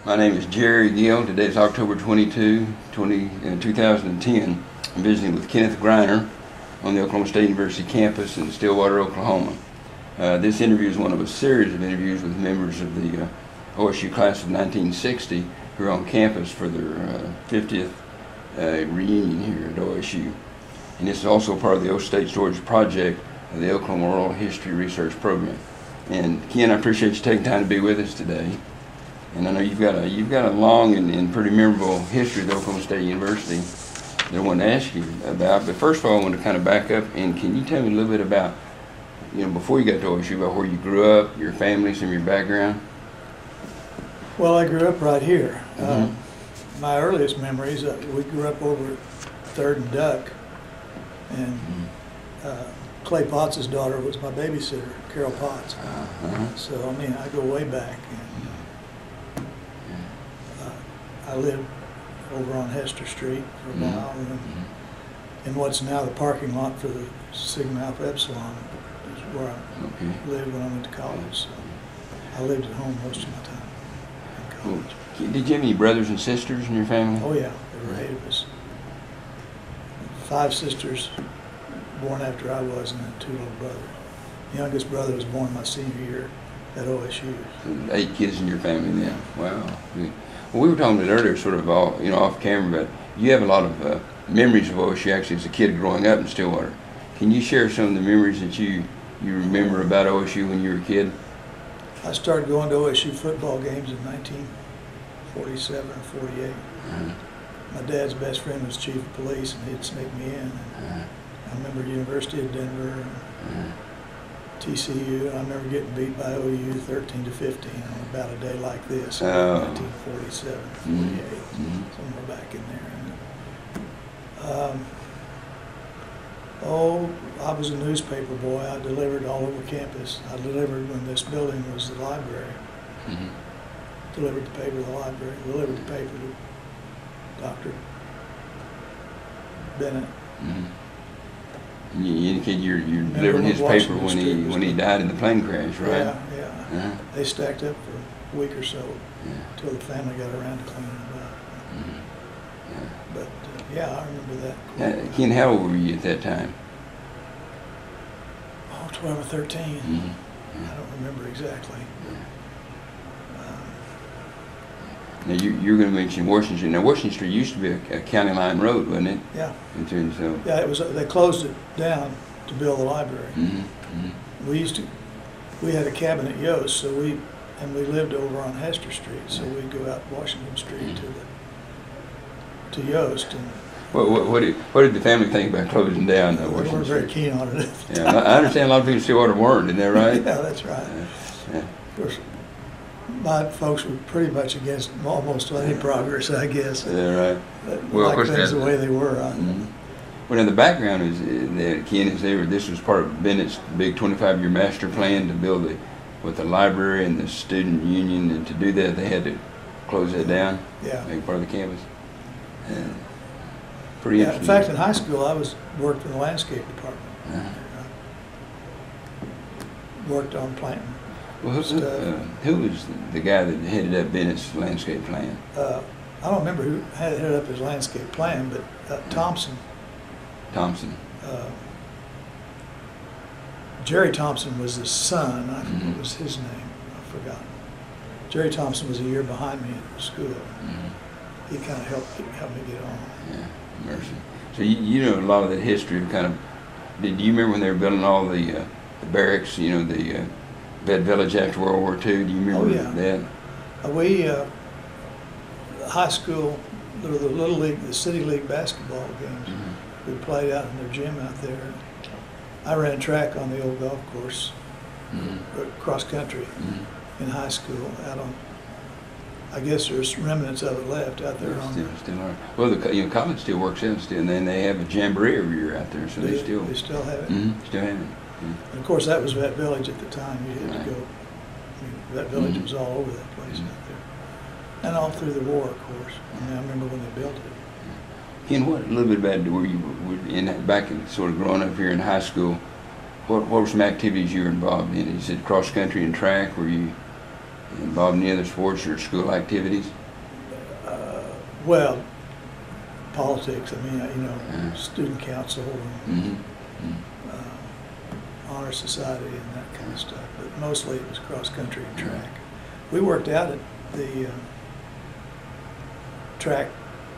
My name is Jerry Gill. Today is October 22, 2010. I'm visiting with Kenneth Greiner on the Oklahoma State University campus in Stillwater, Oklahoma. This interview is one of a series of interviews with members of the OSU class of 1960 who are on campus for their 50th reunion here at OSU. And this is also part of the O State Storage Project of the Oklahoma Oral History Research Program. And Ken, I appreciate you taking time to be with us today. And I know you've got a long and pretty memorable history of Oklahoma State University that I want to ask you about. But first of all, I want to kind of back up, and can you tell me a little bit about, before you got to OSU, about where you grew up, your family, some of your background? Well, I grew up right here. My earliest memories, we grew up over at 3rd and Duck, and Clay Potts' daughter was my babysitter, Carol Potts. So, I mean, I go way back. And, I lived over on Hester Street for a while, and in what's now the parking lot for the Sigma Alpha Epsilon is where I lived when I went to college. So I lived at home most of my time in college. Did you have any brothers and sisters in your family? Oh yeah, there were 8 of us. 5 sisters born after I was, and then 2 little brothers. The youngest brother was born my senior year at OSU. So 8 kids in your family then. Wow. Well, we were talking about earlier, sort of all, off camera, but you have a lot of memories of OSU actually as a kid growing up in Stillwater. Can you share some of the memories that you remember about OSU when you were a kid? I started going to OSU football games in 1947 or 48. My dad's best friend was chief of police, and he'd sneak me in. I remember University of Denver and TCU. I remember getting beat by OU 13-15 on about a day like this, 1947, 48, somewhere back in there. I was a newspaper boy. I delivered all over campus. I delivered when this building was the library. Delivered the paper to the library. Delivered the paper to Dr. Bennett. You indicated you're delivering his paper when he died in the plane crash, right? Yeah. They stacked up for a week or so until the family got around to cleaning them up. But yeah, I remember that. Ken, how old were you at that time? Oh, 12 or 13. I don't remember exactly. Now you're going to mention Washington Street. Now Washington Street used to be a county line road, wasn't it? Yeah. So. Yeah, it was. They closed it down to build the library. We had a cabin at Yost, so we lived over on Hester Street, so we'd go out Washington Street to Yost. And what did the family think about closing down Washington Street? We weren't very keen on it. Yeah, I understand a lot of people still weren't, isn't that right? Yeah, that's right. Of course, my folks were pretty much against almost any progress, I guess. Yeah, right. Well, of course, things the way they were. Well, now the background is that Ken is there. This was part of Bennett's big 25-year master plan to build the library and the student union, and to do that they had to close that down. Yeah. Make part of the campus. Pretty interesting. In fact, in high school, I worked in the landscape department. Worked on planting. Well, who was the guy that headed up Bennett's landscape plan? I don't remember who headed up his landscape plan, but Thompson. Jerry Thompson was his son. I think what was his name. I've forgotten. Jerry Thompson was a year behind me at school. He kind of helped me get on. Yeah, mercy. So you know a lot of that history of kind of. Do you remember when they were building all the barracks? The Vet Village after World War II. Do you remember that? We high school, the little league, the city league basketball games. We played out in their gym out there. I ran track on the old golf course, cross country, in high school. Out on, I guess there's remnants of it left out there. Still are. Well, the college still works out still, and then they have a jamboree every year out there, so they still have it. Still have it. And of course, that was Vet Village at the time. You had to go. Vet Village was all over that place out there, and all through the war, of course. I remember when they built it. Ken, what a little bit about where you were back in sort of growing up here in high school? What were some activities you were involved in? You said cross country and track. Were you? Involved in any other sports or school activities? Well, politics. I mean, student council and honor society and that kind of stuff. But mostly it was cross country and track. We worked out at the track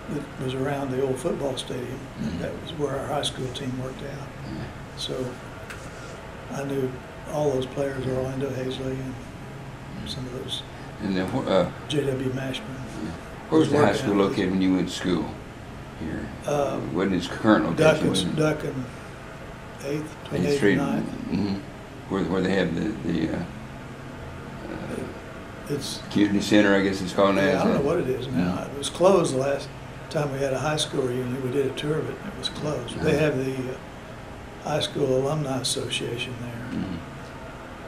that was around the old football stadium. That was where our high school team worked out. So I knew all those players, Orlando Hazley and some of those. And then, J.W. Mashburn. Where was the high school located when you went to school here? Wasn't its current location? Duck and 8th, between 8th Street, and 9th. Where they have the it's community center, I guess it's called now. Yeah, I don't know what it is now. It was closed the last time we had a high school reunion. We did a tour of it, and it was closed. They have the high school alumni association there.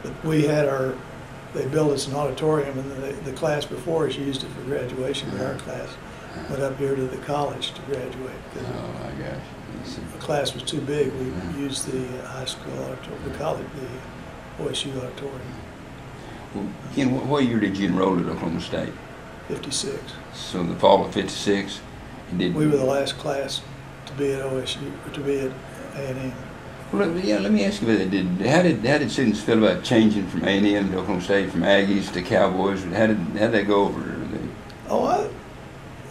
But we had they built us an auditorium, and the class before us used it for graduation, but our class went up here to the college to graduate. Oh my gosh. The class was too big. We used the high school auditorium, the college, the OSU auditorium. Well, Ken, what year did you enroll at Oklahoma State? 56. So the fall of '56. We were the last class to be at OSU, or to be at A&M. Well, yeah. Let me ask you about that. How did students feel about changing from A&M to Oklahoma State, from Aggies to Cowboys? How did that go over?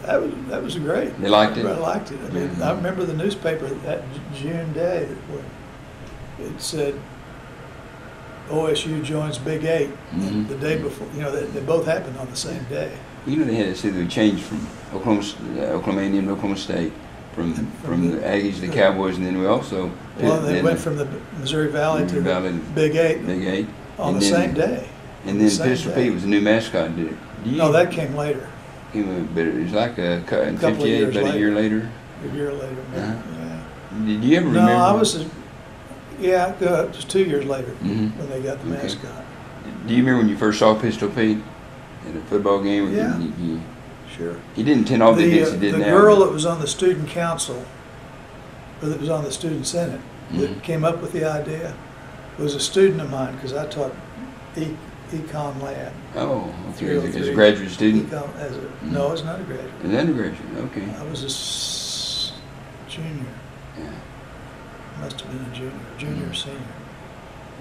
That was great. They liked it? I liked it. I mean, I remember the newspaper that June day when it said OSU joins Big 8 the day before. They both happened on the same day. They had to say they changed from Oklahoma A&M to Oklahoma State, from the Aggies to the Cowboys, and then we also they went from the Missouri Valley to the Big 8. Big 8 on the same day. And then Pistol Pete was a new mascot. No, that came later. But it was like in '58, about a year later. A year later, yeah. Did you ever remember? No, I was. It was 2 years later when they got the mascot. Do you remember when you first saw Pistol Pete at a football game? Yeah. Sure. He didn't attend all the events he did now. The girl that was on the student council, or that was on the student senate, that came up with the idea, was a student of mine because I taught econ lab. Oh, okay. As a graduate student? No, it's not a graduate. An undergraduate, okay. I was a junior. Yeah. Must have been a junior or senior.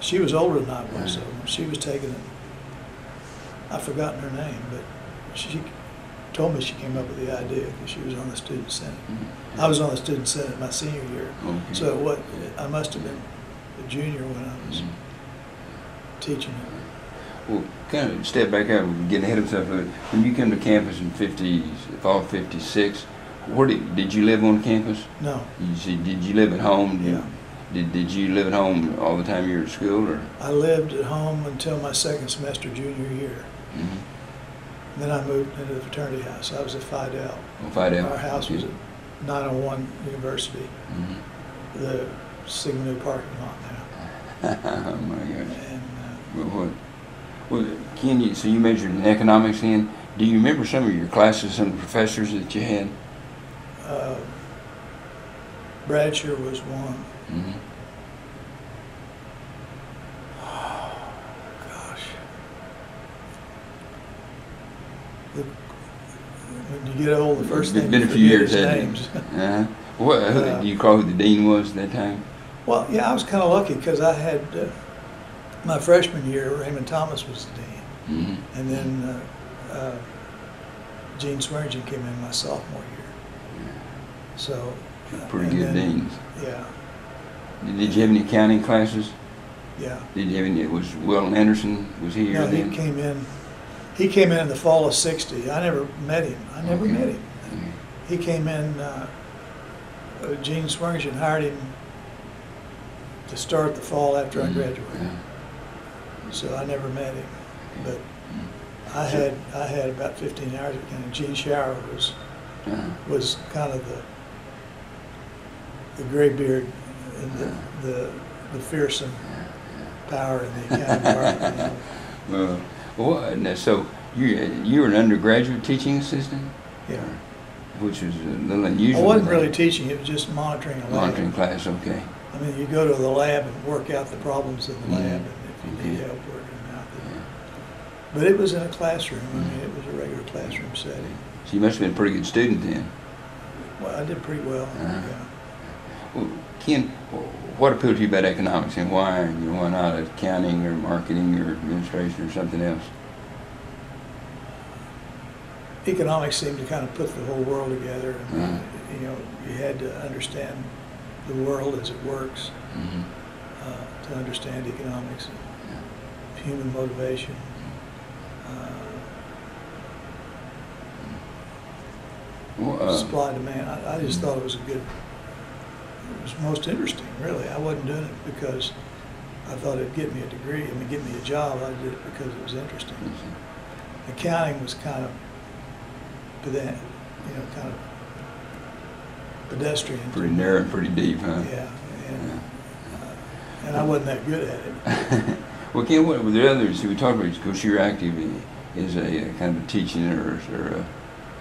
She was older than I was, so she was taking it. I've forgotten her name, but she told me she came up with the idea because she was on the student senate. I was on the student senate my senior year, so I must have been a junior when I was teaching it. Well, kind of step back out, we're getting ahead of stuff. When you came to campus in fall of '56, where did you live on campus? No. Did you live at home? Yeah. Did you live at home all the time you were at school, or? I lived at home until my second semester junior year. Then I moved into the fraternity house. I was at Phi Del. Oh, Phi Del. Our house was at 901 University, the Sigma Nu parking lot now. Oh my gosh. And well, Ken, so you majored in economics then. Do you remember some of your classes, some of the professors that you had? Bradshaw was one. Oh, gosh. When you get old, the first thing been you a few years, forget is names. Do you recall who the dean was at that time? Well, yeah, I was kind of lucky because I had my freshman year, Raymond Thomas was the dean, and then Gene Swearingen came in my sophomore year. So pretty good deans. Yeah. Did you have any accounting classes? Yeah. Did you have any? Was Will Anderson, was he here No, then? he came in. He came in the fall of '60. I never met him. He came in. Gene Swearingen hired him to start the fall after I graduated. So I never met him, but I had about 15 hours of accounting. Gene Shower was kind of the gray beard and the fearsome power in the accounting department. Well, so you were an undergraduate teaching assistant? Yeah. Which was a little unusual. I wasn't really teaching, it was just monitoring a lab. Monitoring class, okay. I mean, you go to the lab and work out the problems in the lab, and if you need help working them out there. But it was in a classroom. I mean, it was a regular classroom setting. So you must have been a pretty good student then. Well, I did pretty well. Yeah. Well, Ken, what appealed to you about economics, and why? Why not accounting or marketing or administration or something else? Economics seemed to kind of put the whole world together. And, you had to understand the world as it works to understand economics, human motivation. Supply demand. I just thought it was it was most interesting, really. I wasn't doing it because I thought it'd get me a degree, get me a job. I did it because it was interesting. Accounting was kind of kind of pedestrian. Pretty narrow and pretty deep, huh? Yeah, and I wasn't that good at it. Well, Ken, what were the others? We talked about, of course, you're active as a kind of a teaching or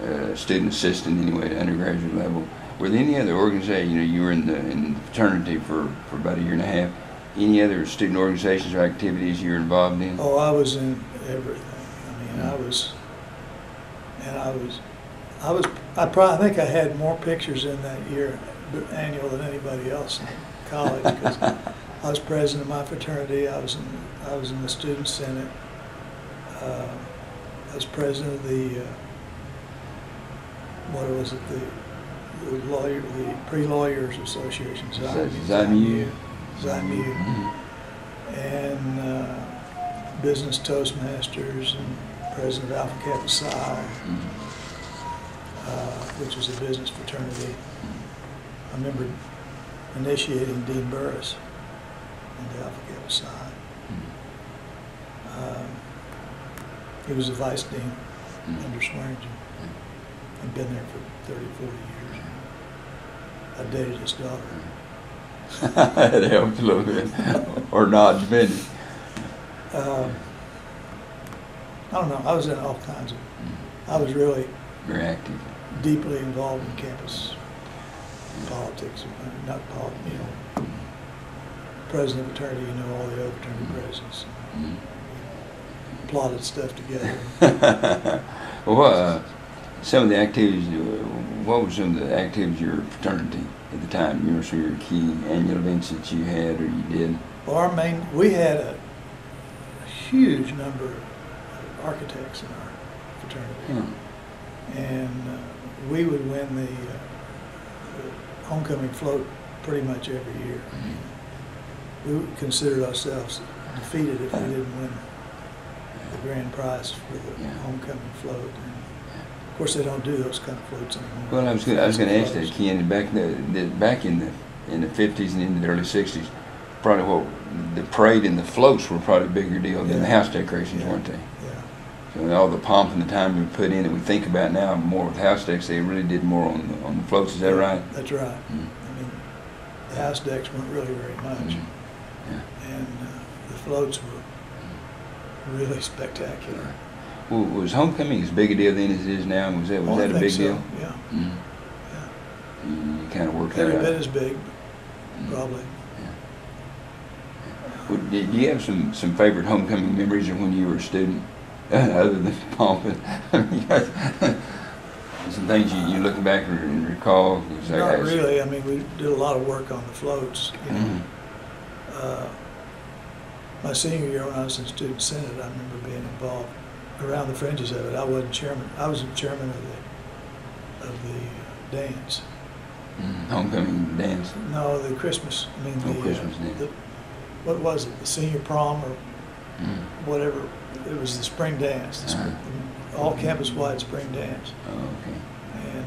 a student assistant anyway, at undergraduate level. Were there any other organizations? You were in the fraternity for about a year and a half. Any other student organizations or activities you were involved in? Oh, I was in everything. I think I had more pictures in that year annual than anybody else in college because I was president of my fraternity. I was in the student senate. I was president of the the pre-lawyers association, ZIMU. And business Toastmasters, and president of Alpha Kappa Psi, which was a business fraternity. I remember initiating Dean Burris into Alpha Kappa Psi. He was the vice dean under Swearingen. I'd been there for 30, 40 years. I dated his daughter. That helped a little bit, or not, depending. I don't know. I was in all kinds of. I was really very active, deeply involved in campus politics. Not politics, president of fraternity. All the other fraternity presidents. Plotted stuff together. Well, some of the activities. What were some of the activities of your fraternity at the time? Some of your key annual events that you had or you did? Well, we had a huge number of architects in our fraternity. And we would win the homecoming float pretty much every year. We considered ourselves defeated if we didn't win the grand prize for the homecoming float. And of course, they don't do those kind of floats anymore. Well, I was going to ask that, Ken. Back in the 50s and into the early 60s, probably the parade and the floats were probably a bigger deal than the house decorations, weren't they? Yeah. So all the pomp and the time we put in, and we think about now more with house decks, they really did more on the floats. Is that right? That's right. The house decks weren't really very much, and the floats were really spectacular. Well, was homecoming as big a deal then as it is now? Was that a big deal? Yeah. You kind of worked that out. Every bit as big, probably. Well, did you have some favorite homecoming memories of when you were a student, other than pomp? Some things you looking back and recall? Not really. We did a lot of work on the floats. My senior year when I was in student senate, I remember being involved around the fringes of it. I wasn't chairman. I was the chairman of the dance. Homecoming dance? No, the Christmas. Christmas dance. What was it? The senior prom or whatever. It was the spring dance. The all campus-wide spring dance. Oh, okay. And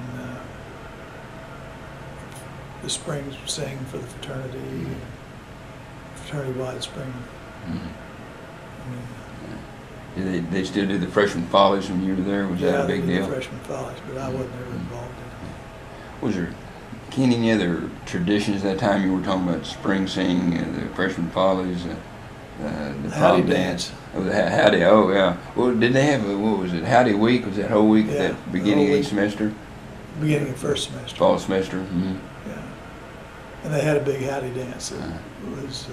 the spring sing for the fraternity. Fraternity-wide spring. Did they still do the freshman follies when you were there? Was that a big deal? Yeah, the freshman follies, but I wasn't ever involved in it. Was there, Ken, any other traditions at that time? You were talking about spring singing, the freshman follies, the Howdy prom Dance. Oh, the Howdy, oh yeah. Well, didn't they have, what was it, Howdy Week? Was that whole week at the beginning of each semester? Beginning of first semester. Fall semester? Yeah. And they had a big Howdy Dance. It was,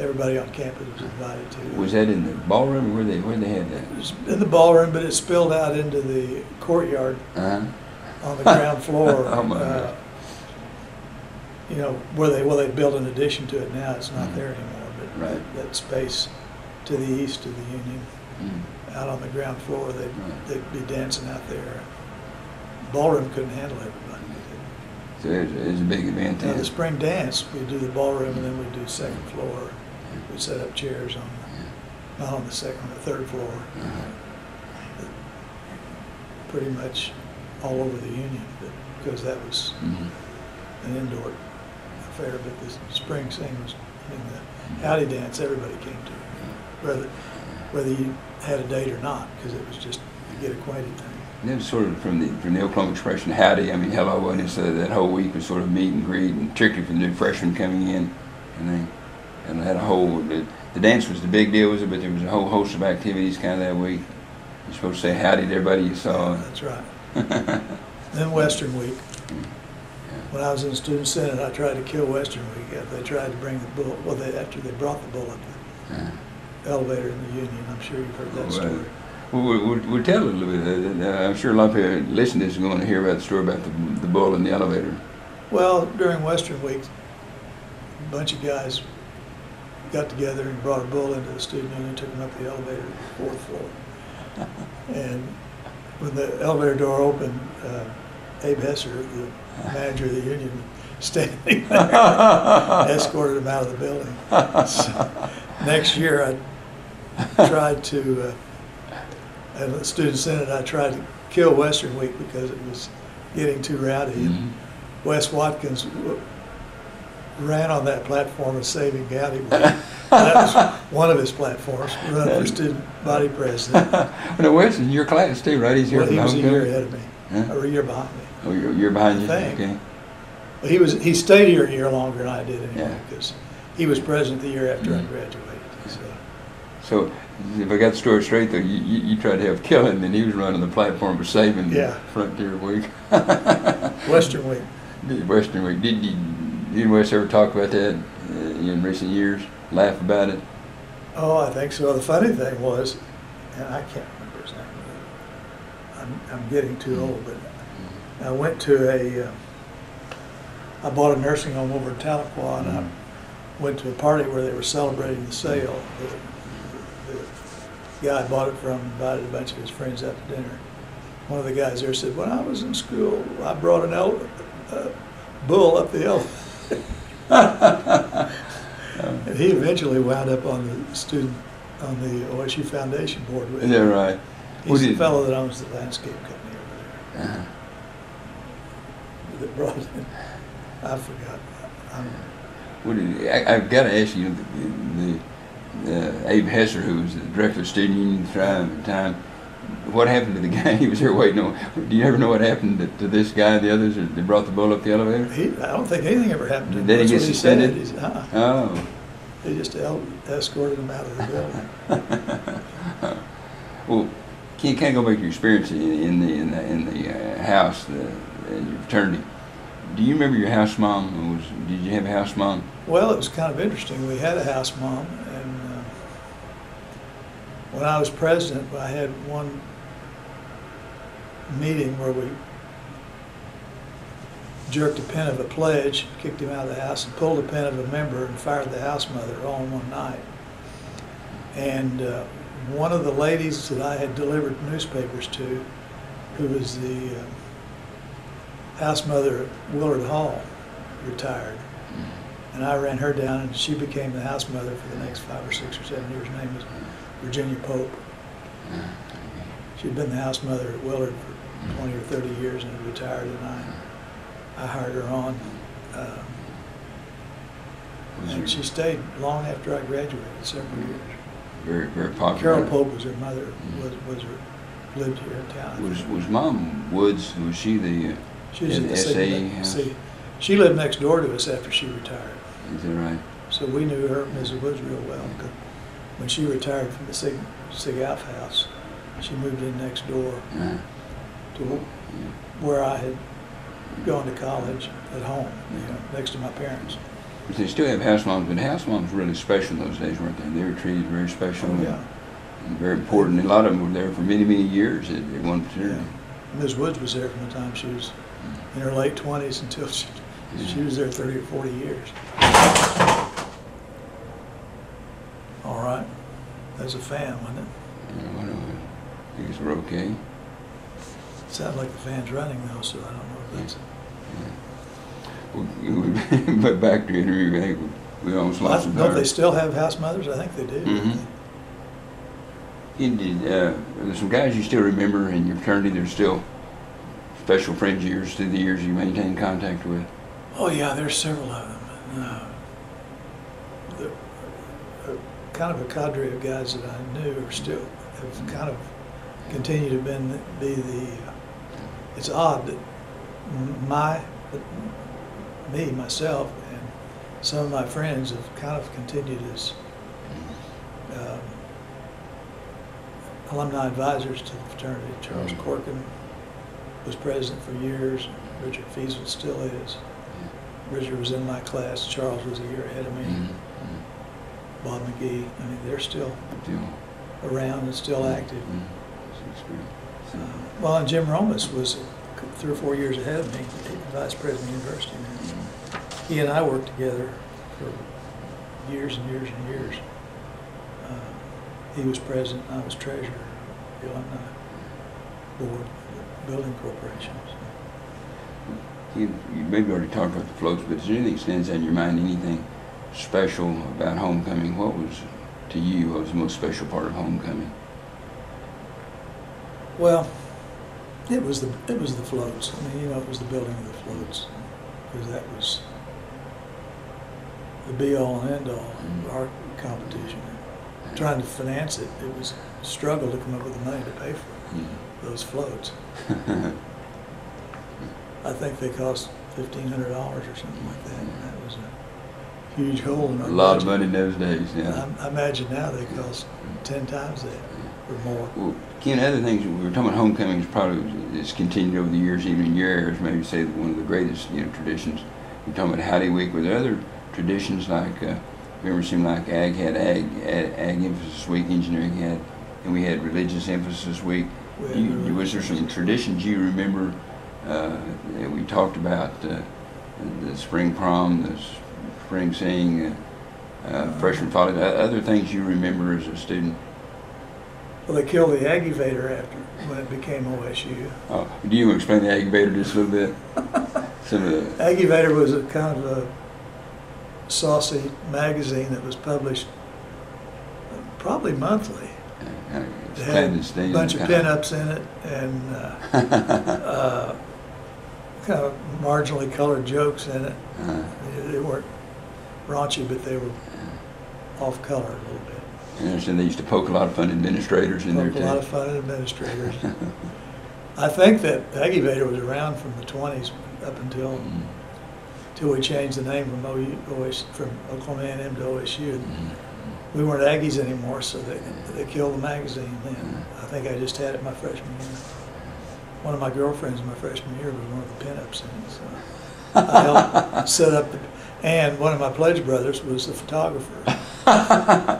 everybody on campus was invited to. Was that in the ballroom, or where they had that? It was in the ballroom, but it spilled out into the courtyard on the ground floor. Oh my gosh. You know, where they built an addition to it now. It's not there anymore, but Right. that space to the east of the Union, out on the ground floor, they'd be dancing out there. Ballroom couldn't handle everybody. So it was a big event Now, then. the spring dance, we'd do the ballroom, and then we'd do second floor. We'd set up chairs on, not on the second, on the third floor. Pretty much all over the Union, because that was an indoor affair. But the spring thing was, I mean, the Howdy Dance, everybody came to, whether you had a date or not, because it was just a get acquainted thing. And it was sort of from the Oklahoma expression, howdy, I mean, hello, wasn't it? So that whole week was sort of meet and greet, and particularly for the new freshmen coming in. And they had a whole, the dance was the big deal, was it? But there was a whole host of activities kind of that week. You're supposed to say howdy to everybody you saw. Yeah, that's right. Then Western Week. When I was in the Student Senate, I tried to kill Western Week. They tried to bring the bull, well, after they brought the bull up the elevator in the Union. I'm sure you've heard that story. Well, we'll tell it a little bit. I'm sure a lot of people listening to this are going to hear about the story about the bull in the elevator. Well, during Western Week, a bunch of guys got together and brought a bull into the student union, took him up the elevator to the 4th floor. And when the elevator door opened, Abe Hesser, the manager of the union, was standing there, escorted him out of the building. So, next year, I tried to, at the Student Senate, I tried to kill Western Week because it was getting too rowdy. And Wes Watkins ran on that platform of saving Howdy. That was one of his platforms, running for student body president. Well, Wes is in your class too, right? He's here. Well, he was a homecoming? year ahead of me, or a year behind me. Oh, you're behind you? I think. Okay. Well, he stayed here a year longer than I did anyway, Yeah. because he was president the year after I graduated. So, if I got the story straight, though, you tried to help kill him, and he was running the platform for saving Frontier Week. Western Week. Western Week. Did Wes ever talk about that in recent years? Laugh about it? Oh, I think so. The funny thing was, and I can't remember his name, I'm getting too old, but I went to I bought a nursing home over in Tahlequah, and I went to a party where they were celebrating the sale. The guy I bought it from invited a bunch of his friends out to dinner. One of the guys there said, when I was in school, I brought an bull up the elevator. And he eventually wound up on the OSU Foundation board with Is that right? He's the fellow that owns the landscape company over there. That brought it in. I forgot. I've got to ask you, Abe Hesser, who was the director of the student union at the time, what happened to the guy he was there waiting on? Do you ever know what happened to this guy and the others that brought the bull up the elevator? I don't think anything ever happened to him. Did he get suspended? Oh. They just escorted him out of the building. Well, can you kind of go back to your experience in the house, in your fraternity? Do you remember your house mom? Did you have a house mom? Well, it was kind of interesting. We had a house mom, and when I was president, I had one meeting where we jerked a pin of a pledge, kicked him out of the house, and pulled a pin of a member and fired the house mother all in one night. And one of the ladies that I had delivered newspapers to, who was the house mother at Willard Hall, retired. And I ran her down, and she became the house mother for the next 5 or 6 or 7 years. Her name was Virginia Pope. She'd been the house mother at Willard for 20 or 30 years and had retired, and I hired her on. And she stayed long after I graduated, several years. Very, very popular. Carol Pope was her mother, lived here in town. Was Mom Woods, was she the She was at the SA house? She lived next door to us after she retired. Is that right? So we knew her, Mrs. Woods, real well. When she retired from the Sig Alf house, she moved in next door to where I had gone to college at home, next to my parents. But they still have house moms, but house moms were really special in those days, weren't they? They were treated very special and very important. And a lot of them were there for many, many years at one fraternity. Yeah. Ms. Woods was there from the time she was in her late 20s until she was there 30 or 40 years. All right. That's a fan, wasn't it? Yeah, I guess we're okay. Sounds like the fan's running though, so I don't know if that's. But back to the interview, I think we almost lost some time. Don't they still have house mothers? I think they do. There's some guys you still remember in your fraternity. There's still special friends of yours through the years you maintain contact with. Oh yeah, there's several of them. Kind of a cadre of guys that I knew are still have kind of continued to be the. It's odd that myself, and some of my friends have kind of continued as alumni advisors to the fraternity. Charles Corkin was president for years. Richard Fiesel still is. Richard was in my class. Charles was a year ahead of me. Bob McGee. I mean, they're still around and still active. Well, and Jim Romas was 3 or 4 years ahead of me, vice president of the university now. He and I worked together for years and years and years. He was president, I was treasurer of the alumni board, the building corporation. You maybe already talked about the floats, but is there anything that stands out in your mind, anything special about homecoming? What was, to you, what was the most special part of homecoming? Well, it was the floats. I mean, it was the building of the floats, because that was the be-all and end-all of our competition. Trying to finance it, it was a struggle to come up with the money to pay for those floats. I think they cost $1,500 or something like that, and that was a huge hole in our budget. A lot of money in those days, yeah. I imagine now they cost 10 times that or more. Well, Ken, other things, we were talking about homecoming is probably, it's continued over the years, even in your eras, maybe say one of the greatest, traditions. We're talking about Howdy Week. Were there other traditions like, remember it seemed like Ag had Ag Emphasis Week, Engineering had, and we had Religious Emphasis Week. Was there some traditions you remember that we talked about, the spring prom, the spring sing, freshman folly, other things you remember as a student? Well, they killed the Aggivator after, when it became OSU. Oh, do you want to explain the Aggivator just a little bit? Aggivator was a kind of a saucy magazine that was published probably monthly. It had a bunch of pinups in it and kind of marginally colored jokes in it. They weren't raunchy, but they were off color a little bit. I understand they used to poke a lot of fun administrators in there too. A lot of fun administrators. I think that Aggivator was around from the 20s up until we changed the name from Oklahoma A&M to OSU. We weren't Aggies anymore, so they killed the magazine then. I think I just had it my freshman year. One of my girlfriends in my freshman year was one of the pinups in it, so I helped set up and one of my pledge brothers was the photographer.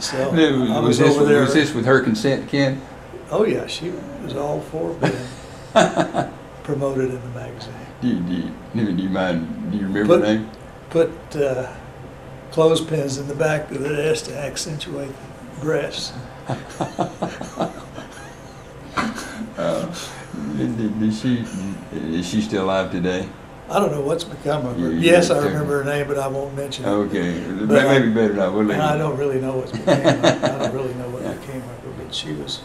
So I was over there. Was this with her consent, Ken? Oh yeah, she was all for being promoted in the magazine. Do you mind? Do you remember the name? Put clothespins in the back of the S to accentuate the breasts. Is she still alive today? I don't know what's become of her. Yes, I remember her name, but I won't mention it. Okay, maybe better not. We'll I don't really know what's became of her. I don't really know what became of her, but she was.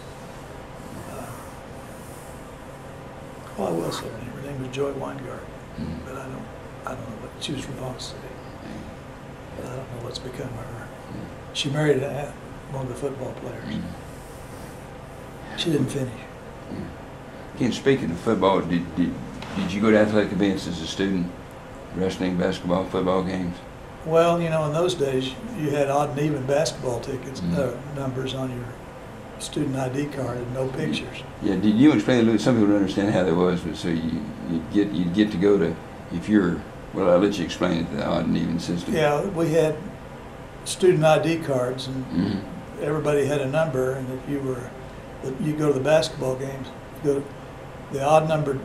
I will say her name. Her name was Joy Weingart, but I don't know what. She was from Boston City, but I don't know what's become of her. She married one of the football players. She didn't finish. Ken, speaking of football, did you go to athletic events as a student? Wrestling, basketball, football games? Well, in those days, you had odd and even basketball tickets, numbers on your student ID card and no pictures. Yeah, did you explain a little? Some people don't understand how that was, but so you'd get to go to, if you're Well, I'll let you explain it, the odd and even system. Yeah, we had student ID cards, and Mm-hmm. everybody had a number, and if you go to the basketball games, you go to the odd numbered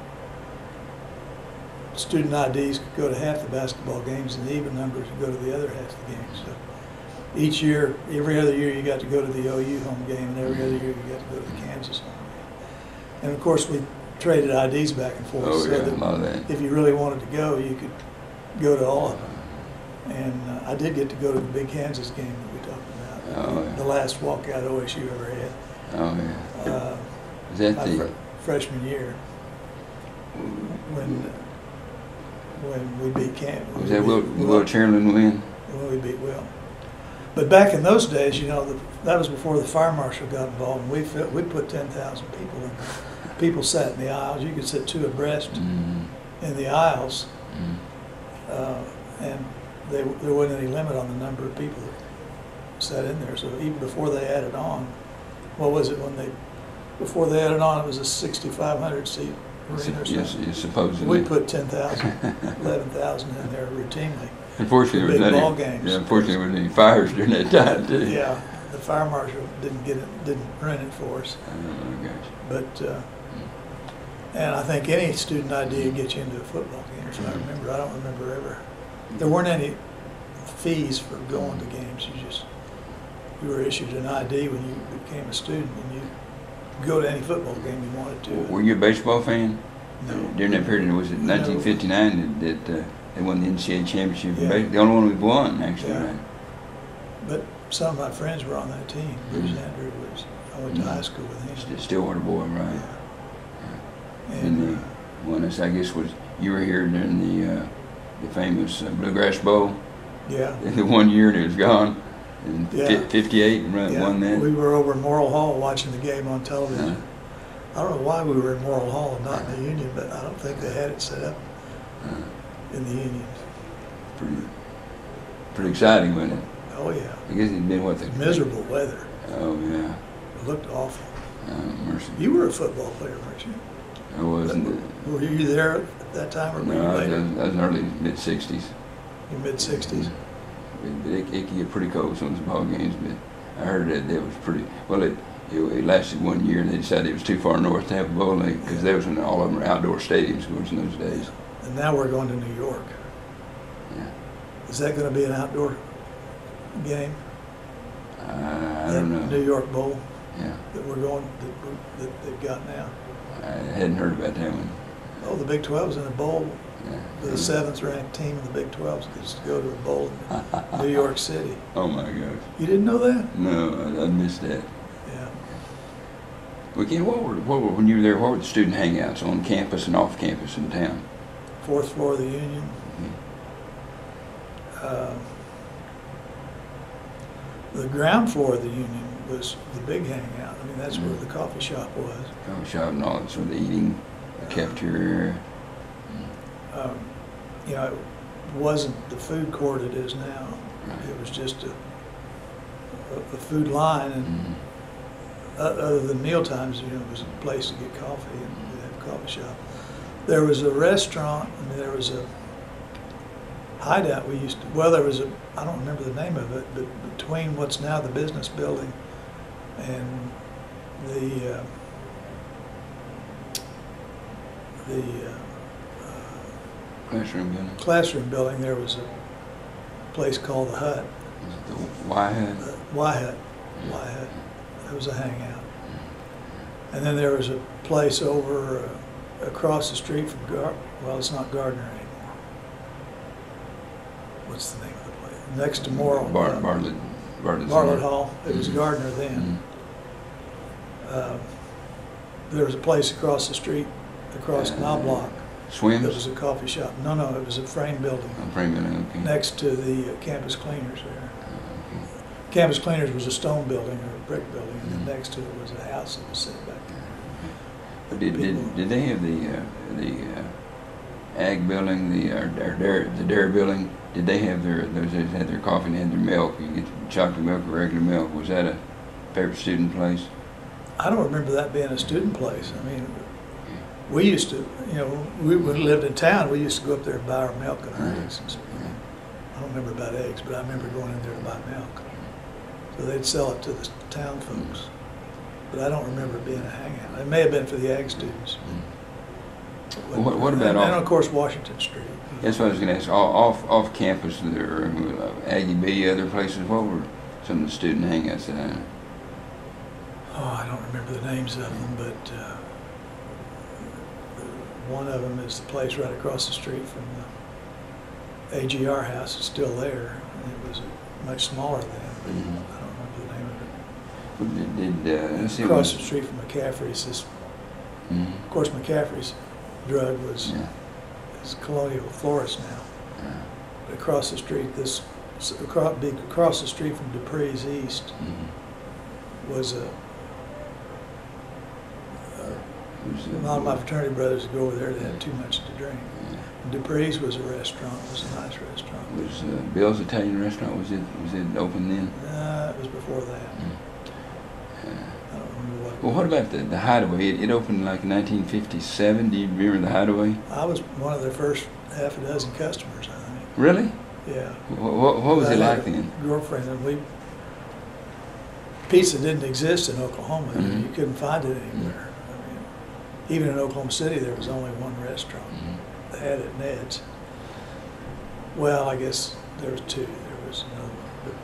student IDs could go to half the basketball games, and the even numbers would go to the other half of the games. So each year, every other year, you got to go to the OU home game, and every other year, you got to go to the Kansas home game. And of course, we traded IDs back and forth, Oh, so yeah, that a lot of that. if you really wanted to go, you could go to all of them. And I did get to go to the big Kansas game that we talked about, Oh, yeah. the last walkout OSU ever had. Oh, yeah. Is that My the... freshman year, when we beat Kansas. Was that Will Chamberlain win? When we beat Will. But back in those days, you know, that was before the fire marshal got involved, and we put 10,000 people in. People sat in the aisles. You could sit two abreast in the aisles, and there wasn't any limit on the number of people that sat in there. So even before they added on, what was it before they added on, it was a 6,500 seat arena or something. Yes, supposedly. We put 10,000, 11,000 in there routinely. Unfortunately, big ball there games. yeah, unfortunately, there was any fires during that time, too. Yeah, the fire marshal didn't rent it for us. Oh, gosh. But, and I think any student ID would get you into a football game, if I remember. I don't remember ever. There weren't any fees for going to games. You were issued an ID when you became a student, and you could go to any football game you wanted to. Were you a baseball fan? No. During that period, was it 1959 that they won the NCAA championship? Yeah. The only one we've won, actually, Yeah. right? But some of my friends were on that team. Bruce Andrew I went to high school with him. Stillwater boy, right? Yeah. And the one I guess you were here during the famous Bluegrass Bowl. Yeah. The 1 year it was gone. In Yeah. 58 and won that. We were over in Morrill Hall watching the game on television. I don't know why we were in Morrill Hall and not in the Union, but I don't think they had it set up in the Union. Pretty exciting, wasn't it? Oh yeah. I guess it'd been Miserable weather. Oh yeah. It looked awful. Mercy. You were a football player, weren't you? I wasn't. Were you there at that time, or were you No, I later? was in early mid-60s. Your mid-60s. It could get pretty cold some of the ball games, but I heard that was pretty well. It lasted 1 year, and they decided it was too far north to have a bowl league because there was all of them were outdoor stadiums, of course, in those days. And now we're going to New York. Yeah. Is that going to be an outdoor game? I don't know. New York Bowl Yeah. that we're going that they've got now. I hadn't heard about that one. Oh, the Big 12's in a bowl. Yeah. The 7th ranked team in the Big 12 gets to go to a bowl in New York City. Oh my gosh. You didn't know that? No, I missed that. Yeah. Well, Ken, when you were there, what were the student hangouts on campus and off campus in town? 4th floor of the Union. The ground floor of the Union was the big hangout. I mean, that's where the coffee shop was. Coffee shop and all that sort of eating, the cafeteria area. You know, it wasn't the food court it is now. Right. It was just a food line, and other than meal times, you know, it was a place to get coffee, and we'd have a coffee shop. There was a restaurant. I mean, there was a hideout we used to. Well, there was I don't remember the name of it, but between what's now the business building and the Classroom building. there was a place called the Hut. Was it the Y Hut? Y Hut. That was a hangout. And then there was a place over across the street from well, it's not Gardner anymore. What's the name of the place? Next to Morrill. Bartlett Hall. It was Gardner then. There was a place across the street, across Canal Block. Swims? It was a coffee shop. No, it was a frame building. Frame building, okay. Next to the campus cleaners there. Campus cleaners was a stone building or a brick building, and then next to it was a house that was set back there. Did they have the ag building, the dairy building? Did they have had their coffee and had their milk? You get chocolate milk or regular milk. Was that a favorite student place? I don't remember that being a student place. I mean, We used to, you know, when we lived in town, we used to go up there and buy our milk and our eggs. And stuff. I don't remember about eggs, but I remember going in there to buy milk. So they'd sell it to the town folks. But I don't remember it being a hangout. It may have been for the ag students. Well, what about and off? And of course, Washington Street. That's what I was going to ask. Off campus, there, Aggie B, other places. What were some of the student hangouts that? Oh, I don't remember the names of them, but one of them is the place right across the street from the AGR house. It's still there. And it was much smaller then, but I don't remember the name of it. Let's see, across the street from McCaffrey's. Of course, McCaffrey's drug was is Colonial Florist now. But across the street, across the street from Dupree's East was a lot of my fraternity brothers would go over there. They had too much to drink. Dupree's was a restaurant. It was a nice restaurant. Was Bill's Italian Restaurant, was it open then? It was before that. I don't remember what. Well, what about the Hideaway? It opened like in 1957. Do you remember the Hideaway? I was one of their first half a dozen customers, I think. Really? Yeah. What was it like then? Girlfriend and pizza didn't exist in Oklahoma. You couldn't find it anywhere. I mean, even in Oklahoma City, there was only one restaurant. They had it at Ned's. Well, I guess there was two. There was another one, but.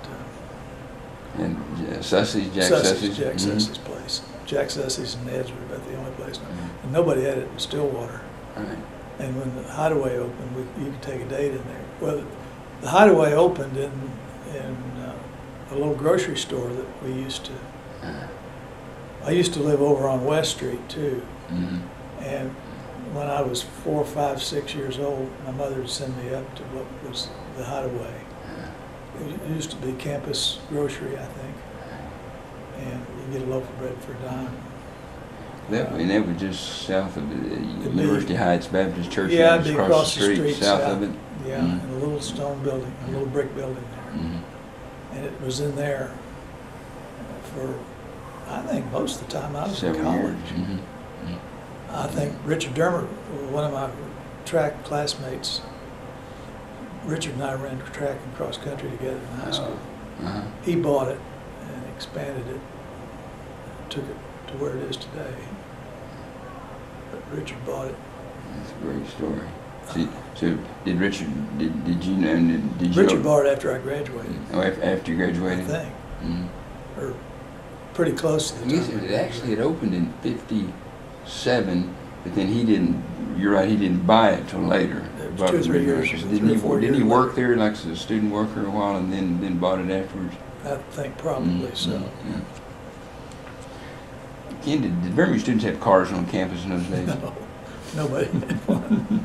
And Sussie's, Jack Sussie's? Jack Sussie's place. Jack Sussie's and Ned's were about the only place. And nobody had it in Stillwater. Right. And when the Hideaway opened, you could take a date in there. Well, the Hideaway opened in a little grocery store that we used to. I used to live over on West Street too, and when I was 4, 5, 6 years old, my mother would send me up to what was the Hideaway. It used to be Campus Grocery, I think, and you get a loaf of bread for a dime. And that was just south of the University Heights Baptist Church. Yeah, it'd be across the street south of it. Yeah, in a little stone building, a little brick building there. And it was in there for, I think, most of the time I was in college. I think Richard Dermer, one of my track classmates, Richard and I ran track and cross country together in high school. He bought it and expanded it, took it to where it is today. But Richard bought it. That's a great story. See, so did Richard? Did you know? Did you? Richard bought it after I graduated. Oh, after you graduated. I think, or pretty close to the time. It actually had opened in '57, but then he didn't. You're right. He didn't buy it till later. It was 2 or 3 years. Didn't he work there like as a student worker a while, and then bought it afterwards? I think probably so. Yeah. Ken, did Birmingham students have cars on campus in those days? No, nobody had one.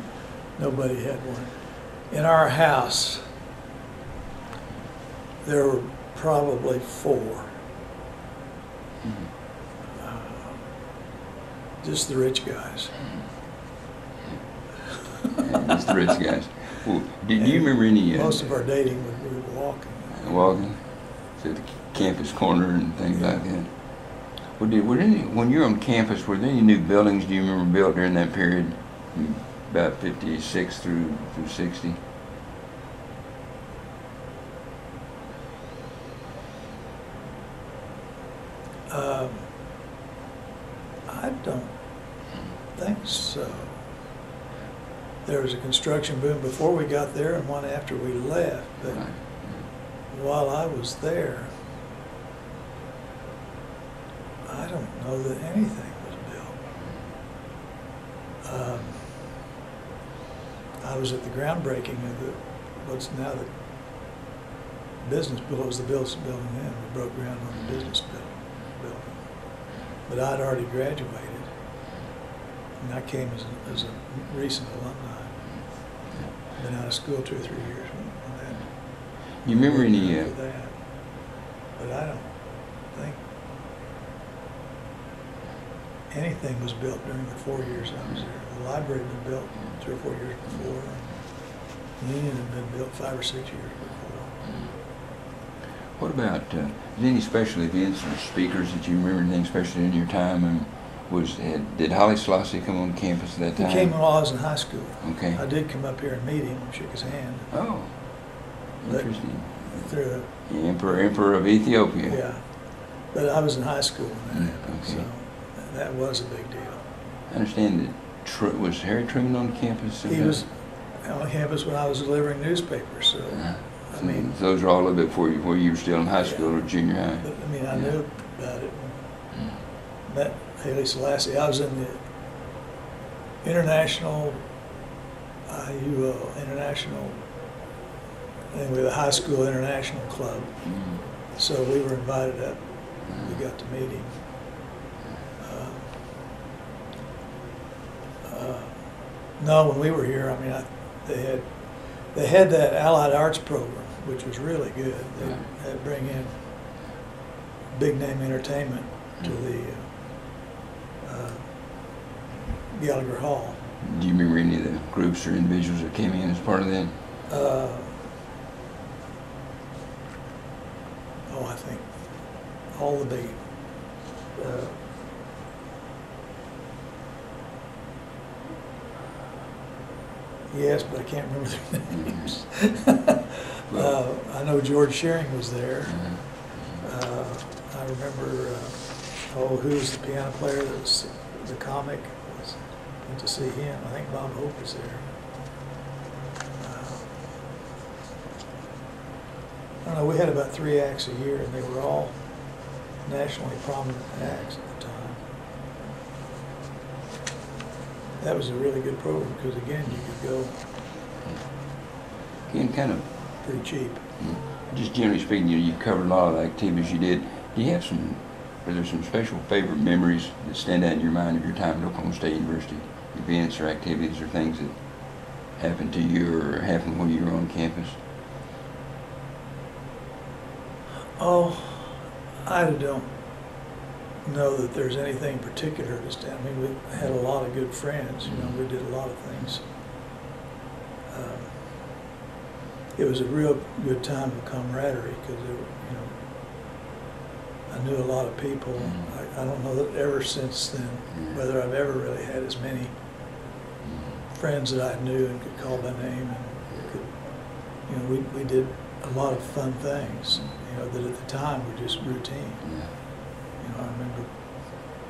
Nobody had one. In our house, there were probably 4. Just the rich guys. Just the rich guys. Well, do you remember any? Most of our dating we were walking. Walking to the campus corner and things like that. When you were on campus, were there any new buildings do you remember built during that period, about 56 through 60? I don't think so. There was a construction boom before we got there and one after we left, but while I was there, I don't know that anything was built. I was at the groundbreaking of what's now the business building. It was the business building then. We broke ground on the business building. But I'd already graduated, and I came as a recent alumni. Been out of school 2 or 3 years when that. You remember any? That. But I don't think anything was built during the 4 years I was there. The library had been built 3 or 4 years before. The Union had been built 5 or 6 years before. What about any special events or speakers that you remember? Anything special in your time Did Holly Slossie come on campus at that time? He came while I was in high school. Okay. I did come up here and meet him and shake his hand. Oh, interesting. Through The Emperor of Ethiopia. yeah, but I was in high school when that happened, Okay. so that was a big deal. I understand that was Harry Truman on campus? He was on campus when I was delivering newspapers, so I mean, those are all a little bit before you were still in high school or junior high. but, I mean, I knew about it. Met Haile Selassie. I was in the international, anyway, the high school international club. So we were invited up. We got to meet him. No, when we were here, I mean, they had that Allied Arts program, which was really good. They'd bring in big name entertainment to the Gallagher Hall. Do you remember any of the groups or individuals that came in as part of that? I think all the big. Yes, but I can't remember their names. I know George Shearing was there. I remember, who was the piano player that was the comic? Went to see him. I think Bob Hope was there. I don't know, we had about 3 acts a year, and they were all nationally prominent acts at the time. That was a really good program because, again, you could go Again, kind of, pretty cheap. just generally speaking, you covered a lot of the activities you did. Do you have were there some special favorite memories that stand out in your mind of your time at Oklahoma State University? Events or activities or things that happened to you or happened when you were on campus? Oh, I don't know that there's anything particular to stand. I mean, we had a lot of good friends. You know, we did a lot of things. It was a real good time of camaraderie because, I knew a lot of people. I don't know that ever since then whether I've ever really had as many friends that I knew and could call by name, and could, we did a lot of fun things. That at the time were just routine. I remember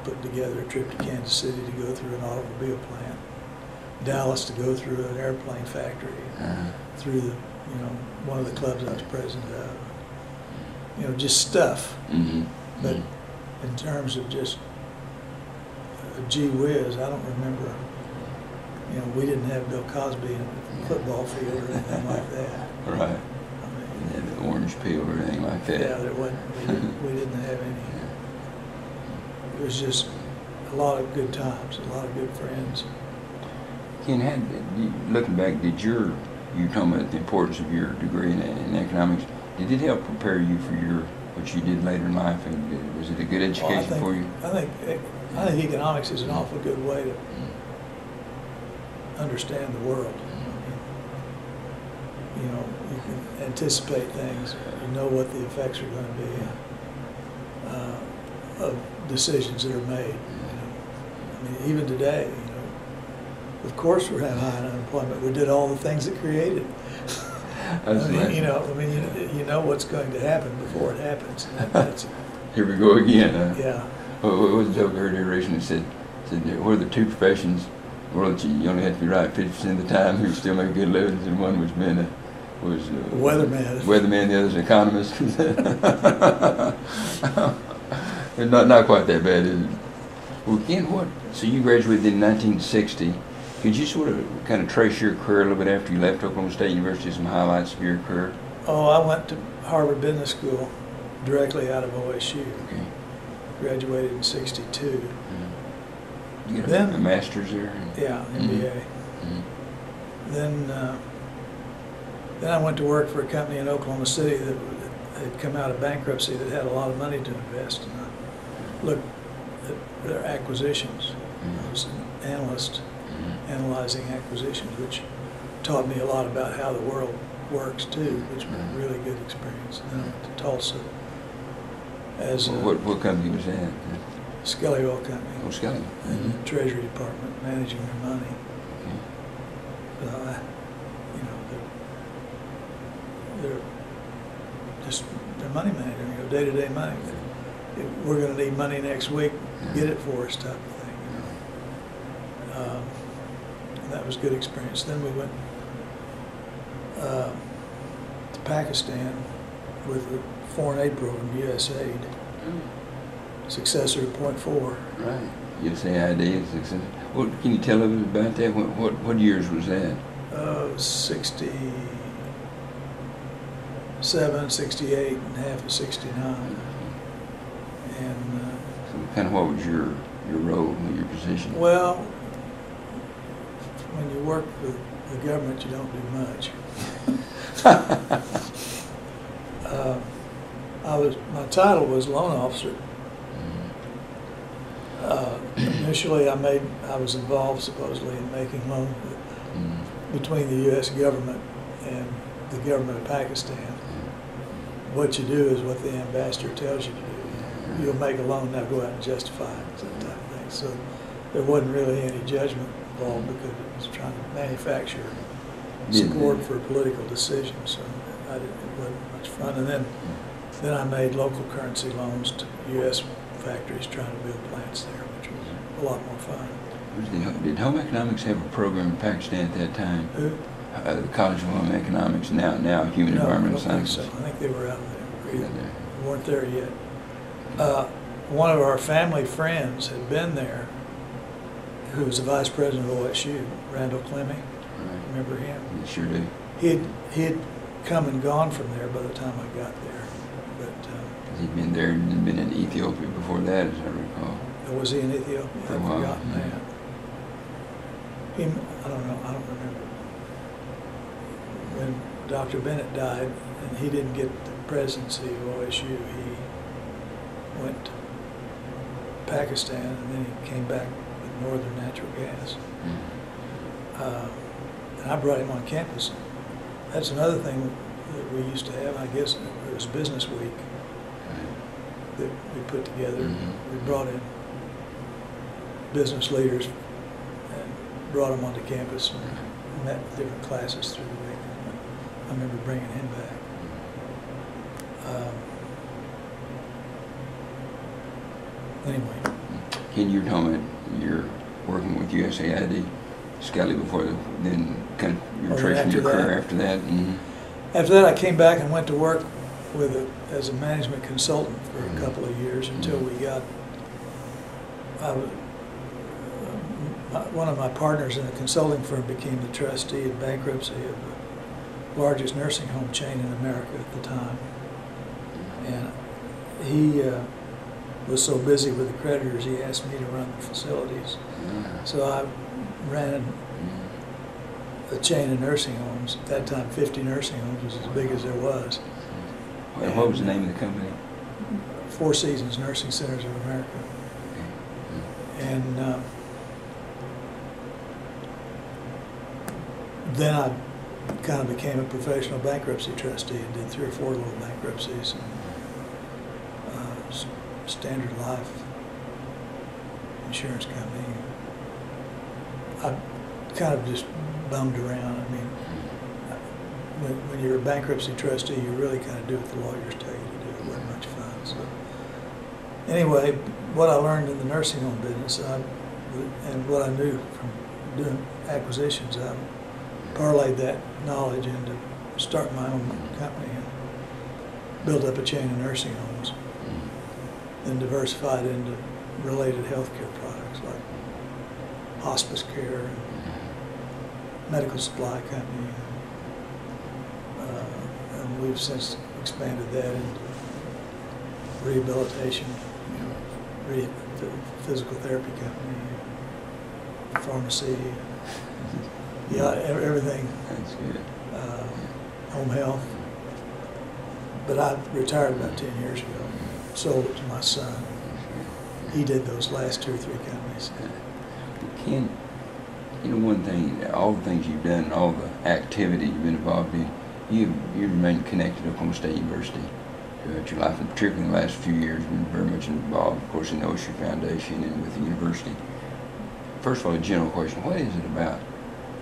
putting together a trip to Kansas City to go through an automobile plant, Dallas to go through an airplane factory, through the one of the clubs I was president of. Just stuff. But in terms of just gee whiz, I don't remember. We didn't have Bill Cosby in the football field or anything like that. Right. The orange peel or anything like that. Yeah, there wasn't. We didn't have any. It was just a lot of good times, a lot of good friends. Ken, looking back, you talking about the importance of your degree in economics, did it help prepare you for what you did later in life? And was it a good education for you? I think economics is an awful good way to understand the world. You can anticipate things. You know what the effects are going to be of decisions that are made. Even today, of course we're having high unemployment. We did all the things that created. You know what's going to happen before it happens. Here we go again. Yeah. What was the joke I heard here recently? Said what are the two professions that you only have to be right 50% of the time, you still make a good living, and one was weatherman, the other's an economist. Not quite that bad, is it? Well, Ken, so you graduated in 1960. Could you sort of kind of trace your career a little bit after you left Oklahoma State University, some highlights of your career? Oh, I went to Harvard Business School directly out of OSU. Okay. Graduated in '62. You got a master's there? Yeah, MBA. Then I went to work for a company in Oklahoma City that had come out of bankruptcy that had a lot of money to invest. And I looked at their acquisitions. I was an analyst analyzing acquisitions, which taught me a lot about how the world works too, which was a really good experience. And then I went to Tulsa. What company was that? Skelly Oil Company. Oh, Skelly. In the Treasury Department, managing their money. Okay. So they're just they're money manager, day-to-day money. We're going to need money next week. Get it for us, type of thing. And that was a good experience. Then we went to Pakistan with the Foreign Aid Program, USAID, successor to Point 4. Right. USAID is successor. What can you tell us about that? What years was that? 67, 68, and half of 69. And so kind of what was your role, your position? well, when you work for the government, you don't do much. My title was loan officer. Initially, I was involved supposedly in making loans between the U.S. government and the government of Pakistan. What you do is what the ambassador tells you to do. You'll make a loan, now go out and justify it, that type of thing. So there wasn't really any judgment involved because it was trying to manufacture support for a political decision. So it wasn't much fun. And then I made local currency loans to U.S. factories trying to build plants there, which was a lot more fun. Did Home Economics have a program in Pakistan at that time? Who? The College of Home Economics, now Human Environmental Sciences. I think they were out there. Yeah, We weren't there yet. One of our family friends had been there, who was the vice president of OSU, Randall Clemmy. Right. Remember him? You sure do. He had come and gone from there by the time I got there. But He'd been there and been in Ethiopia before that, as I recall. was he in Ethiopia? For a I've while, forgotten yeah. that. I don't know. I don't remember. When Dr. Bennett died, and he didn't get the presidency of OSU, he went to Pakistan, and then he came back with Northern Natural Gas. And I brought him on campus. That's another thing that we used to have. I guess it was Business Week that we put together. We brought in business leaders and brought them onto campus and met with different classes through the week. I remember bringing him back. Anyway. Ken, you're talking about you're working with USAID, Skelly before, then kind of you're tracing your career after that. After that, I came back and went to work as a management consultant for a couple of years until we got. One of my partners in the consulting firm became the trustee in bankruptcy of the largest nursing home chain in America at the time, and he was so busy with the creditors, he asked me to run the facilities. So I ran a chain of nursing homes. At that time, 50 nursing homes was as big as there was. And what was the name of the company? Four Seasons Nursing Centers of America. And then I kind of became a professional bankruptcy trustee and did 3 or 4 little bankruptcies. And, Standard Life insurance company. I kind of just bummed around. I mean, when you're a bankruptcy trustee, you really kind of do what the lawyers tell you to do. It wasn't much fun. So anyway, what I learned in the nursing home business and what I knew from doing acquisitions, I parlayed that knowledge into starting my own company and built up a chain of nursing homes. Then diversified into related healthcare products like hospice care and medical supply company. And we've since expanded that into rehabilitation, physical therapy company, pharmacy, everything. That's good. Home health. But I retired about 10 years ago. Sold it to my son. He did those last 2 or 3 companies. Ken, one thing, all the things you've done, all the activity you've been involved in, you remain connected to Oklahoma State University. throughout your life, and particularly in the last few years, been very much involved, of course, in the OSU Foundation and with the university. First of all, a general question: what is it about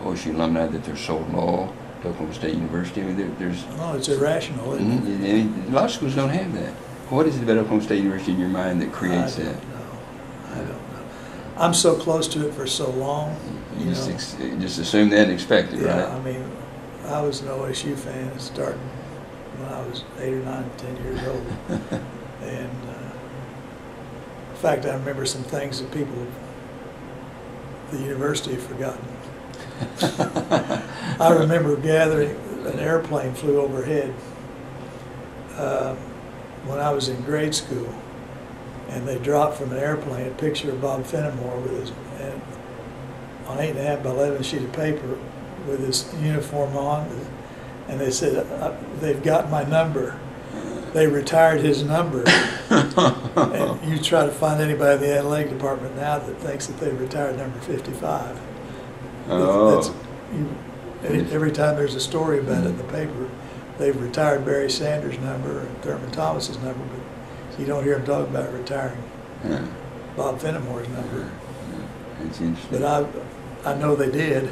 OSU alumni that they're so loyal to Oklahoma State University? I mean, there's oh, it's irrational, isn't it? and a lot of schools don't have that. What is it about Oklahoma State University in your mind that creates that? I don't know. I'm so close to it for so long. You just assume that and expect it, yeah, right? I mean, I was an OSU fan starting when I was 8 or 9, 10 years old. And in fact, I remember some things that people at the university have forgotten. I remember gathering, an airplane flew overhead when I was in grade school, and they dropped from an airplane a picture of Bob Fenimore with his, and on 8.5 by 11 sheet of paper with his uniform on, and they said, they've got my number. They retired his number. And you try to find anybody in the athletic department now that thinks that they retired number 55. Oh. Every time there's a story about it in the paper, they've retired Barry Sanders' number and Thurman Thomas's number, but you don't hear them talk about retiring Bob Fenimore's number. That's interesting. But I know they did.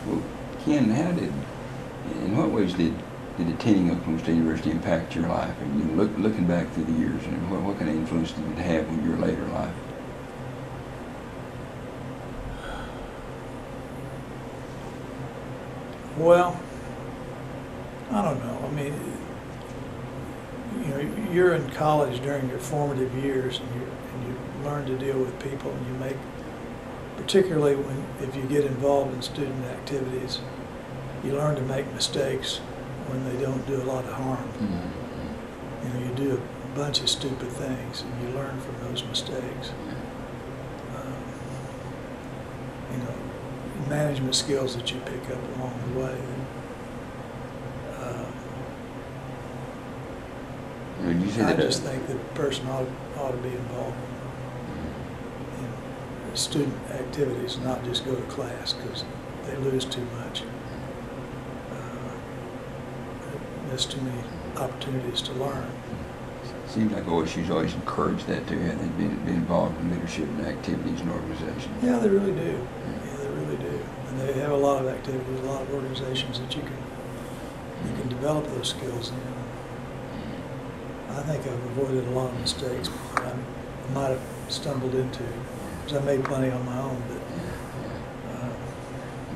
Well, Ken, in what ways did attending Oklahoma State University impact your life? And looking back through the years, what kind of influence did it have on your later life? Well, I don't know. I mean, you're in college during your formative years, and you learn to deal with people, and you make, particularly if you get involved in student activities, you learn to make mistakes when they don't do a lot of harm. Mm-hmm. You do a bunch of stupid things, and you learn from those mistakes. Management skills that you pick up along the way. I just think that a person ought to be involved in student activities, not just go to class, because they lose too much. There's too many opportunities to learn. Seems like OSU's always encouraged that too, and they've been involved in leadership and activities and organizations. Yeah, they really do. Yeah, they really do. And they have a lot of activities, a lot of organizations that you can develop those skills in. I think I've avoided a lot of mistakes that I might have stumbled into, because I made plenty on my own. But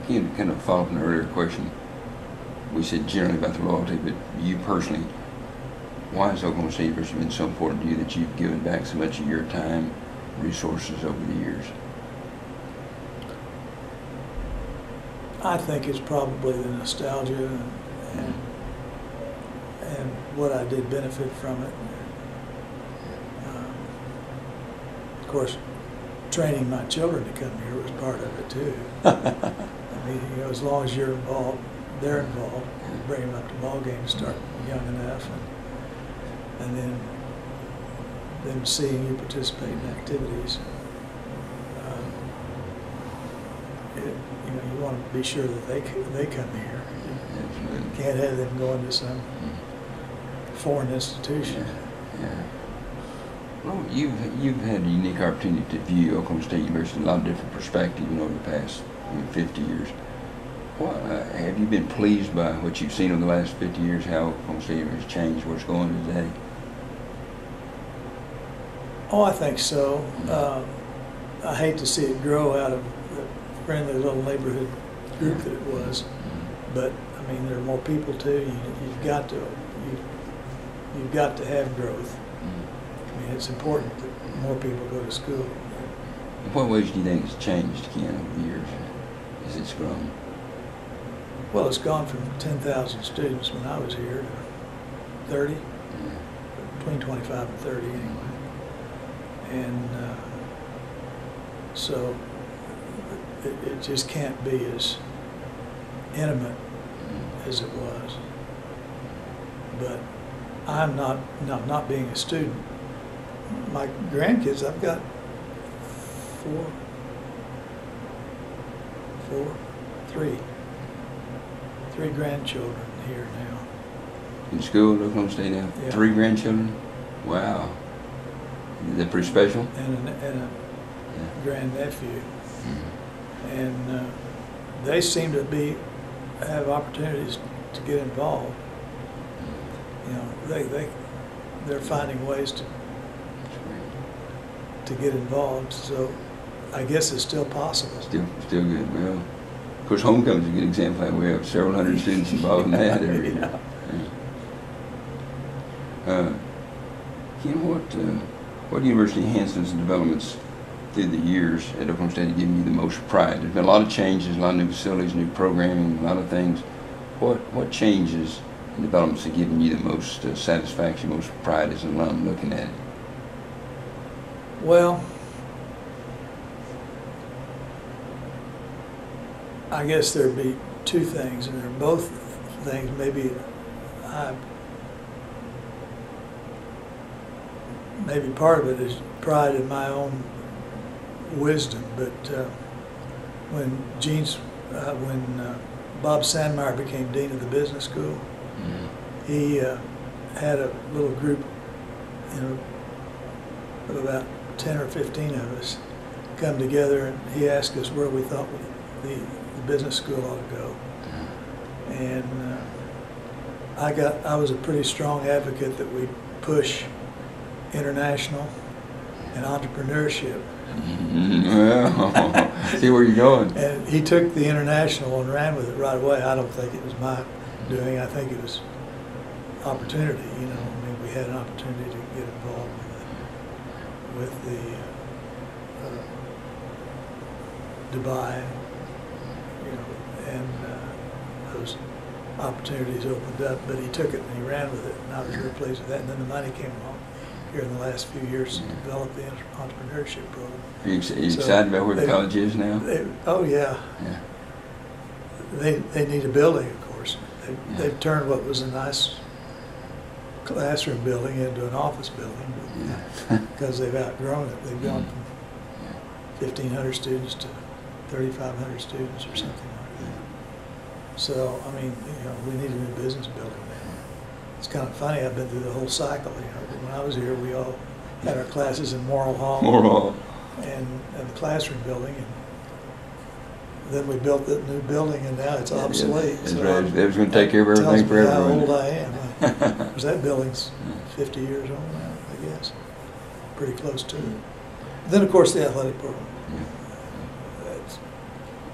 Again, kind of follow up on an earlier question. We said generally about the loyalty, but you personally, why has Oklahoma State University been so important to you that you've given back so much of your time, resources over the years? I think it's probably the nostalgia and what I did benefit from it. Of course, training my children to come here was part of it too. I mean, as long as you're involved, they're involved. You bring them up to ball games, start young enough, and then them seeing you participate in activities. You want to be sure that they come here. You can't have them going to some foreign institution. Yeah. Well, you've had a unique opportunity to view Oklahoma State University in a lot of different perspectives over the past 50 years. Have you been pleased by what you've seen over the last 50 years, how Oklahoma State University has changed, where it's going today? Oh, I think so. I hate to see it grow out of the friendly little neighborhood group that it was, but I mean, there are more people too. You've got to have growth. I mean, it's important that more people go to school. In what ways do you think it's changed, Ken, over the years as it's grown? Well, it's gone from 10,000 students when I was here to 30, between 25 and 30 anyway. And so it just can't be as intimate as it was. But I'm not being a student. My grandkids, I've got three grandchildren here now. in school at Oklahoma State now? Yeah. 3 grandchildren? Wow. Is that pretty special? And a grandnephew. Mm-hmm. And they seem to have opportunities to get involved. You know, they're finding ways to get involved. So I guess it's still possible. Still good. Well, of course, homecoming's a good example. We have several hundred students involved in that every year. Ken, what university enhancements and developments through the years at Oklahoma State have given you the most pride? There's been a lot of changes, a lot of new facilities, new programming, a lot of things. What changes and developments have given you the most satisfaction, most pride as an alum looking at it? Well, I guess there'd be 2 things, and they're both things maybe part of it is pride in my own wisdom, but when Bob Sandmeyer became dean of the business school, he had a little group, you know, of about 10 or 15 of us come together, and he asked us where we thought the business school ought to go. And I was a pretty strong advocate that we push international and entrepreneurship. Well, see where you're going. And he took the international and ran with it right away. I don't think it was my doing. I think it was opportunity. You know, I mean, we had an opportunity to get involved with the Dubai, you know, and those opportunities opened up. But he took it and he ran with it, and I was very pleased with that. And then the money came along here in the last few years to develop the entrepreneurship program. Are you excited about where the college is now? Oh yeah. They need a building, of course. They've turned what was a nice classroom building into an office building because they've outgrown it. They've gone from 1,500 students to 3,500 students or something like that. So, I mean, you know, we need a new business building now. It's kind of funny, I've been through the whole cycle. You know, when I was here, we all had our classes in Morrill Hall and the classroom building, and then we built that new building, and now it's obsolete. That's right. It was going to take care of everything forever. How old I am. Because that building's 50 years old now, I guess. Pretty close to it. Then, of course, the athletic program.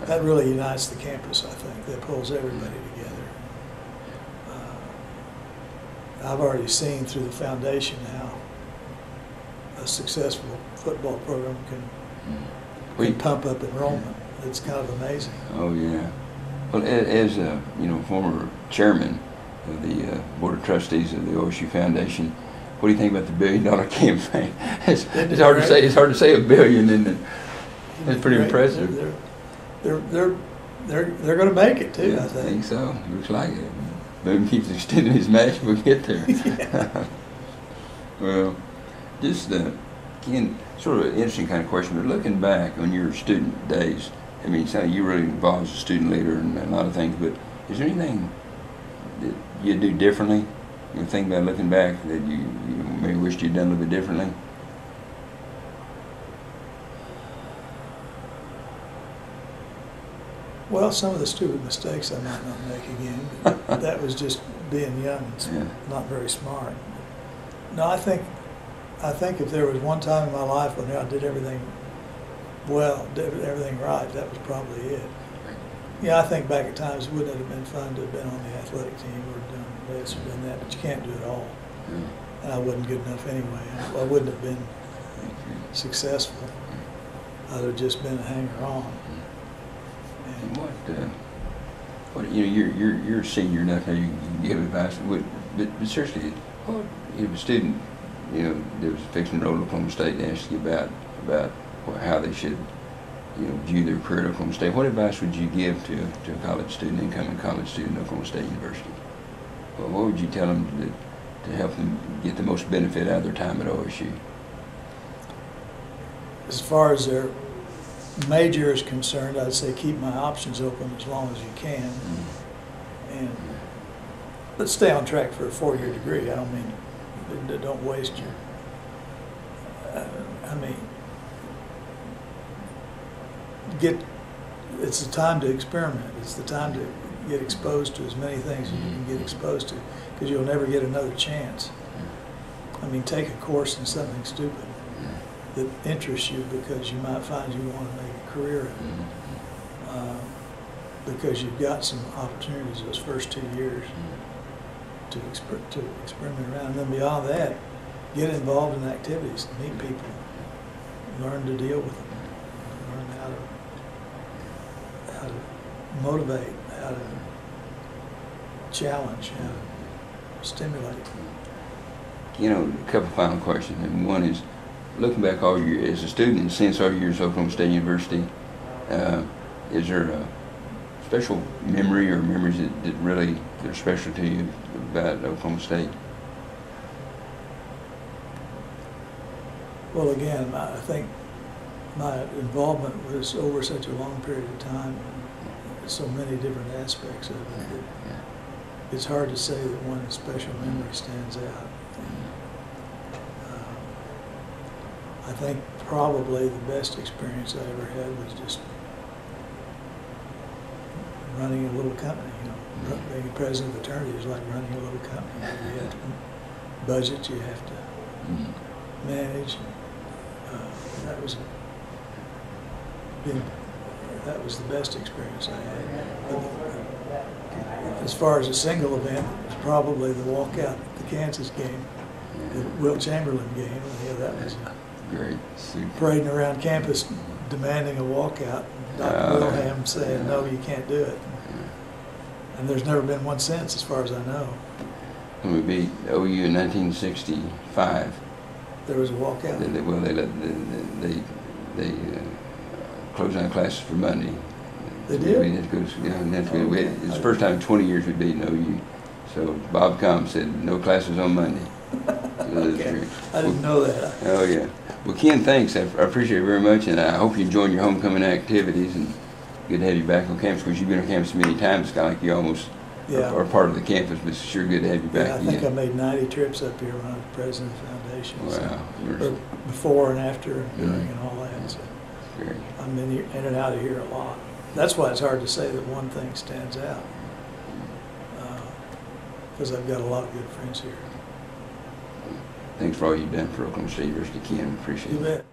That really unites the campus, I think. That pulls everybody together. I've already seen through the foundation how a successful football program can pump up enrollment. It's kind of amazing. Oh yeah. Well, as a former chairman of the board of trustees of the OSU Foundation, what do you think about the $1 billion campaign? It's hard to say. It's hard to say $1 billion, isn't it? It's pretty impressive. They're going to make it too. I think so. Looks like it. Boone keeps extending his match. We'll get there. Yeah. Well, just again, sort of an interesting kind of question. But looking back on your student days, I mean, so you really involved as a student leader and a lot of things. But is there anything that you'd do differently? You think about looking back that you maybe wished you'd done a little bit differently? Well, some of the stupid mistakes I might not make again, but that was just being young and not very smart. No, I think if there was one time in my life when I did everything well, did everything right, that was probably it. Yeah, I think back at times, wouldn't it have been fun to have been on the athletic team or done this or done that, but you can't do it all. And I wasn't good enough anyway. I wouldn't have been successful. I'd have just been a hanger-on. And what you're a senior enough now you can give advice, but seriously, what if a student that was fixing to enroll at Oklahoma State and asked you about how they should view their career at Oklahoma State, what advice would you give to a college student, incoming college student at Oklahoma State University? Well, what would you tell them to help them get the most benefit out of their time at OSU? As far as their major is concerned, I'd say keep my options open as long as you can. And let's stay on track for a 4-year degree. I don't mean, don't waste your, I mean, it's the time to experiment. It's the time to get exposed to as many things as you can get exposed to, because you'll never get another chance. I mean, take a course in something stupid that interests you because you might find you want to make a career in it. Because you've got some opportunities those first 2 years to experiment around. And then beyond that, get involved in activities, meet people, learn to deal with them, learn how to motivate, how to challenge, how to stimulate. You know, a couple final questions. And one is, looking back all your as a student and since all your years at Oklahoma State University, is there a special memory or memories that really are special to you about Oklahoma State? Well, again, I think my involvement was over such a long period of time, so many different aspects of it, that it's hard to say that one special memory stands out. I think probably the best experience I ever had was just running a little company. You know, being president of the fraternity is like running a little company. You have to budget, you have to manage. That was the best experience I had. But as far as a single event, it was probably the walkout at the Kansas game, the Will Chamberlain game. Yeah, that was great. Super. Parading around campus demanding a walkout. Dr. Wilhelm saying, no, you can't do it. And there's never been one since, as far as I know. When we beat OU in 1965, there was a walkout. They closed down classes for Monday. They did? We had to go, it's the first time in 20 years we'd beaten OU. So Bob Combs said, no classes on Monday. Okay. I didn't know that. Oh, yeah. Well, Ken, thanks. I appreciate it very much, and I hope you enjoy your homecoming activities, and good to have you back on campus, because you've been on campus many times. It's kind of like you almost are part of the campus, but it's sure good to have you back again. I think I made 90 trips up here when I was president of the foundation. Wow. So, before and after and during and all that. So great. I'm in and out of here a lot. That's why it's hard to say that one thing stands out, because I've got a lot of good friends here. Thanks for all you've done for Oklahoma State University, Ken. Appreciate it. You bet.